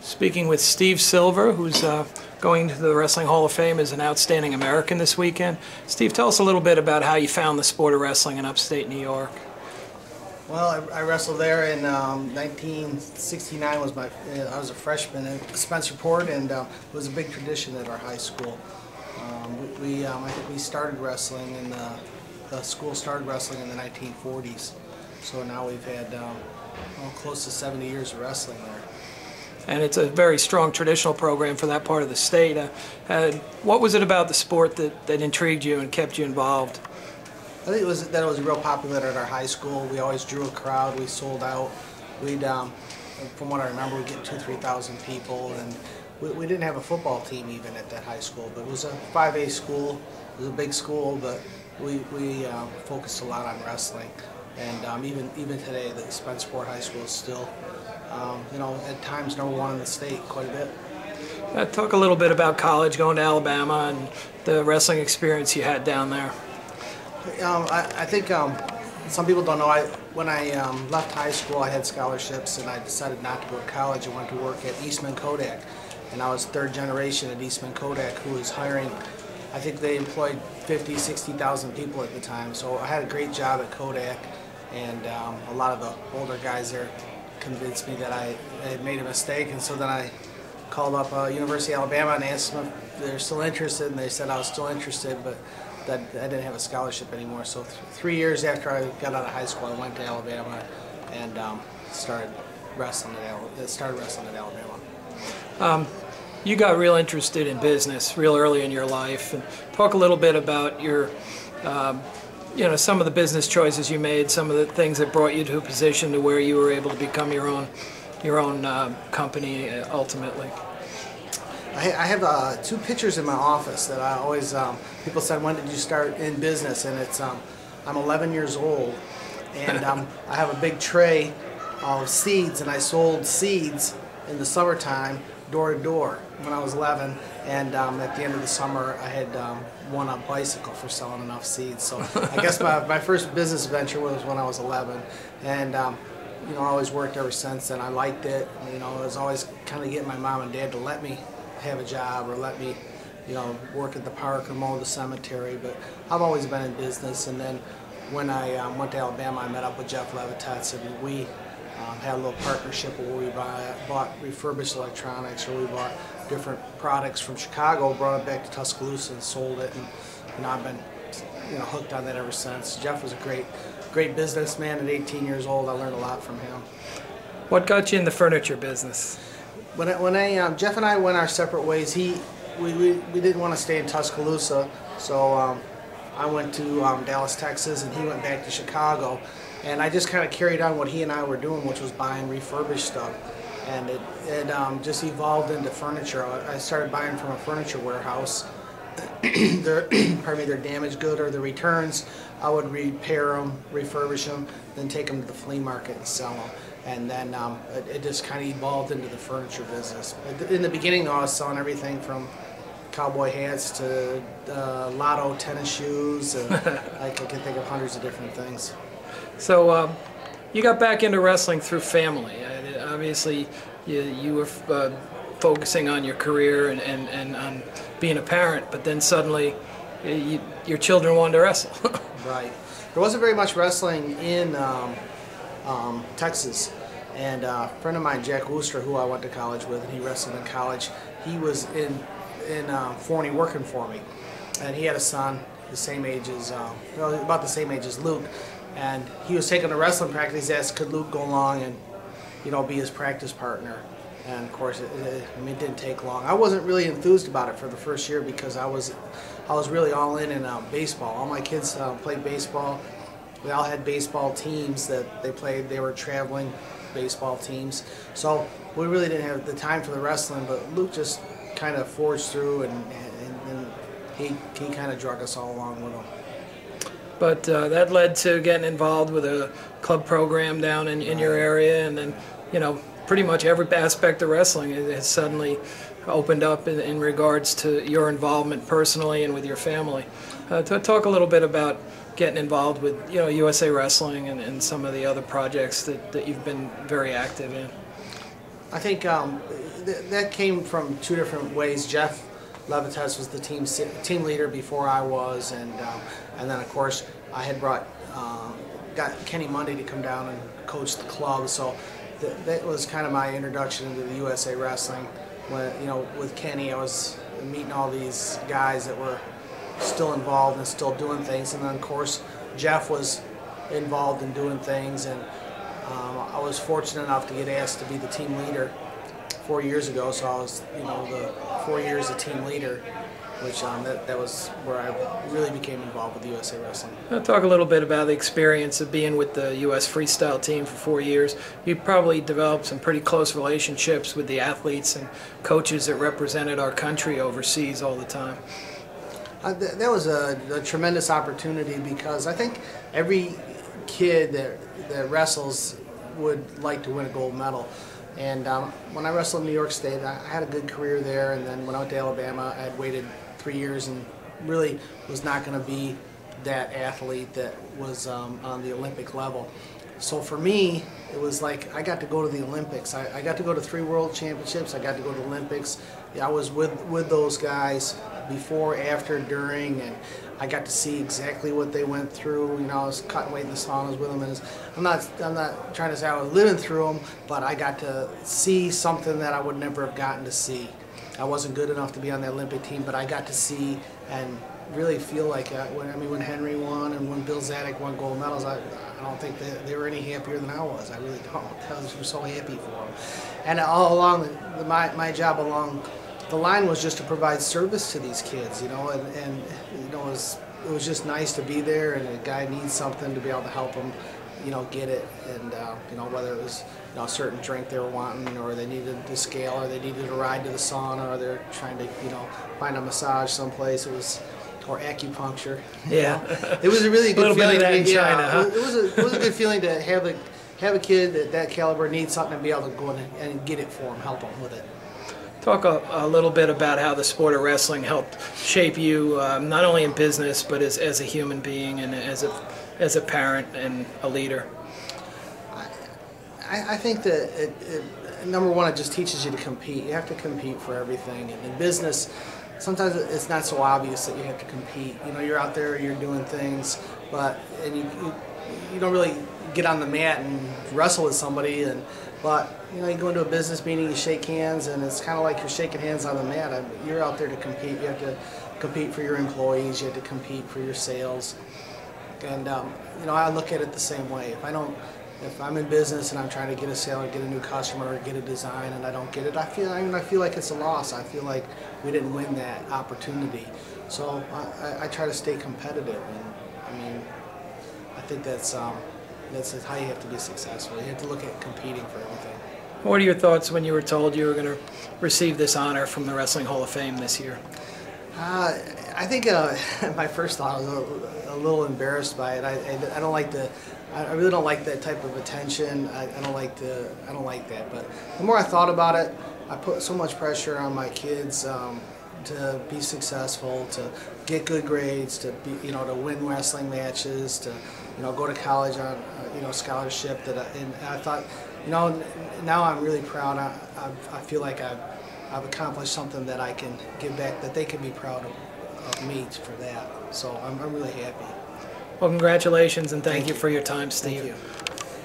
Speaking with Steve Silver, who's going to the Wrestling Hall of Fame as an outstanding American this weekend. Steve, tell us a little bit about how you found the sport of wrestling in upstate New York. Well, I wrestled there in 1969. I was a freshman at Spencerport, and it was a big tradition at our high school. I think we started wrestling, and the school started wrestling in the 1940s. So now we've had close to 70 years of wrestling there. And it's a very strong traditional program for that part of the state. What was it about the sport that intrigued you and kept you involved? I think that it was real popular at our high school. We always drew a crowd. We sold out. From what I remember, we'd get 2,000 to 3,000 people, and we didn't have a football team even at that high school. But it was a 5A school. It was a big school, but we focused a lot on wrestling. And even today, the Spencerport High School is still, at times #1 in the state, quite a bit. Talk a little bit about college, going to Alabama, and the wrestling experience you had down there. I think some people don't know, when I left high school, I had scholarships, and I decided not to go to college. I went to work at Eastman Kodak, and I was third generation at Eastman Kodak, who was hiring. I think they employed 50,000 to 60,000 people at the time. So I had a great job at Kodak, and a lot of the older guys there convinced me that I had made a mistake, and so then I called up University of Alabama and asked them if they're still interested, and they said I was still interested, but that I didn't have a scholarship anymore. So 3 years after I got out of high school, I went to Alabama and started wrestling at Alabama. You got real interested in business real early in your life, and talk a little bit about your, some of the business choices you made, some of the things that brought you to a position to where you were able to become your own company ultimately. I have 2 pictures in my office that I always, people said, when did you start in business? And it's, I'm 11 years old, and I have a big tray of seeds, and I sold seeds in the summertime door to door when I was 11, and at the end of the summer I had won a bicycle for selling enough seeds. So I guess my first business venture was when I was 11, and I always worked ever since then. I liked it. I was always kind of getting my mom and dad to let me have a job or let me work at the park or mow the cemetery, but I've always been in business. And then when I went to Alabama, I met up with Jeff Levitetz, and we had a little partnership where we bought refurbished electronics, or we bought different products from Chicago, brought it back to Tuscaloosa and sold it, and I've been hooked on that ever since. Jeff was a great businessman. At 18 years old, I learned a lot from him. What got you in the furniture business? When Jeff and I went our separate ways, we didn't want to stay in Tuscaloosa, so I went to Dallas, Texas, and he went back to Chicago. And I just kind of carried on what he and I were doing, which was buying refurbished stuff. And it just evolved into furniture. I started buying from a furniture warehouse. Their damaged good or the returns, I would repair them, refurbish them, then take them to the flea market and sell them. And then it just kind of evolved into the furniture business. In the beginning, though, I was selling everything from cowboy hats to lotto tennis shoes, and I can think of hundreds of different things. So you got back into wrestling through family. Obviously, you were focusing on your career and on being a parent, but then suddenly your children wanted to wrestle. Right. There wasn't very much wrestling in Texas, and a friend of mine, Jack Wooster, who I went to college with, and he wrestled in college, he was in Forney working for me, and he had a son the same age as, about the same age as Luke. And he was taking a wrestling practice. He asked, could Luke go along and, be his practice partner? And of course, it didn't take long. I wasn't really enthused about it for the first year because I was really all in baseball. All my kids played baseball. We all had baseball teams that they played. They were traveling baseball teams. So we really didn't have the time for the wrestling. But Luke just kind of forged through, and he kind of drug us all along with him. But that led to getting involved with a club program down in your area, and then, pretty much every aspect of wrestling has suddenly opened up in regards to your involvement personally and with your family. Talk a little bit about getting involved with USA Wrestling and some of the other projects that you've been very active in. I think that came from two different ways. Jeff Levitas was the team leader before I was, and then of course I had got Kenny Monday to come down and coach the club. So that was kind of my introduction into the USA Wrestling. When with Kenny, I was meeting all these guys that were still involved and still doing things, and then of course Jeff was involved in doing things, and I was fortunate enough to get asked to be the team leader 4 years ago. So I was, the 4 years of team leader, which that was where I really became involved with USA Wrestling. I'll talk a little bit about the experience of being with the U.S. Freestyle team for 4 years. You probably developed some pretty close relationships with the athletes and coaches that represented our country overseas all the time. That was a tremendous opportunity, because I think every kid that wrestles would like to win a gold medal. And when I wrestled in New York State, I had a good career there, and then when I went to Alabama, I had waited 3 years and really was not going to be that athlete that was on the Olympic level. So for me, it was like I got to go to the Olympics. I got to go to 3 world championships. I got to go to the Olympics. I was with those guys before, after, during, and I got to see exactly what they went through. I was cutting weight in the saunas with them, and I'm not trying to say I was living through them, but I got to see something that I would never have gotten to see. I wasn't good enough to be on the Olympic team, but I got to see and really feel like when Henry won and when Bill Zadek won gold medals, I don't think they were any happier than I was. I really don't. I was so happy for them. And all along, my job along the line was just to provide service to these kids, and it was just nice to be there, and a guy needs something to be able to help them, get it, and whether it was a certain drink they were wanting, or they needed to scale, or they needed a ride to the sauna, or they're trying to find a massage someplace. Or acupuncture. Yeah, it was a really good feeling. Bit of that in China, huh? It was a good feeling to have a kid that caliber need something and be able to go in and get it for him, help him with it. Talk a little bit about how the sport of wrestling helped shape you, not only in business, but as a human being and as a parent and a leader. I think that number one, it just teaches you to compete. You have to compete for everything. And in business, sometimes it's not so obvious that you have to compete. You're out there, you're doing things, and you don't really get on the mat and wrestle with somebody. But you go into a business meeting, you shake hands, and it's kind of like you're shaking hands on the mat. You're out there to compete. You have to compete for your employees. You have to compete for your sales. And I look at it the same way. If I'm in business and I'm trying to get a sale or get a new customer or get a design and I don't get it, I feel like it's a loss. I feel like we didn't win that opportunity. So I try to stay competitive, and I think that's how you have to be successful. You have to look at competing for everything. What are your thoughts when you were told you were going to receive this honor from the Wrestling Hall of Fame this year? I think my first thought was a little embarrassed by it. I don't like I really don't like that type of attention. I don't like that. But the more I thought about it, I put so much pressure on my kids to be successful, to get good grades, to be, to win wrestling matches, to go to college on scholarship. And I thought, now I'm really proud. I feel like I've accomplished something that I can give back, that they can be proud of me for that. So I'm really happy. Well, congratulations, and thank you for your time, Steve. Thank you.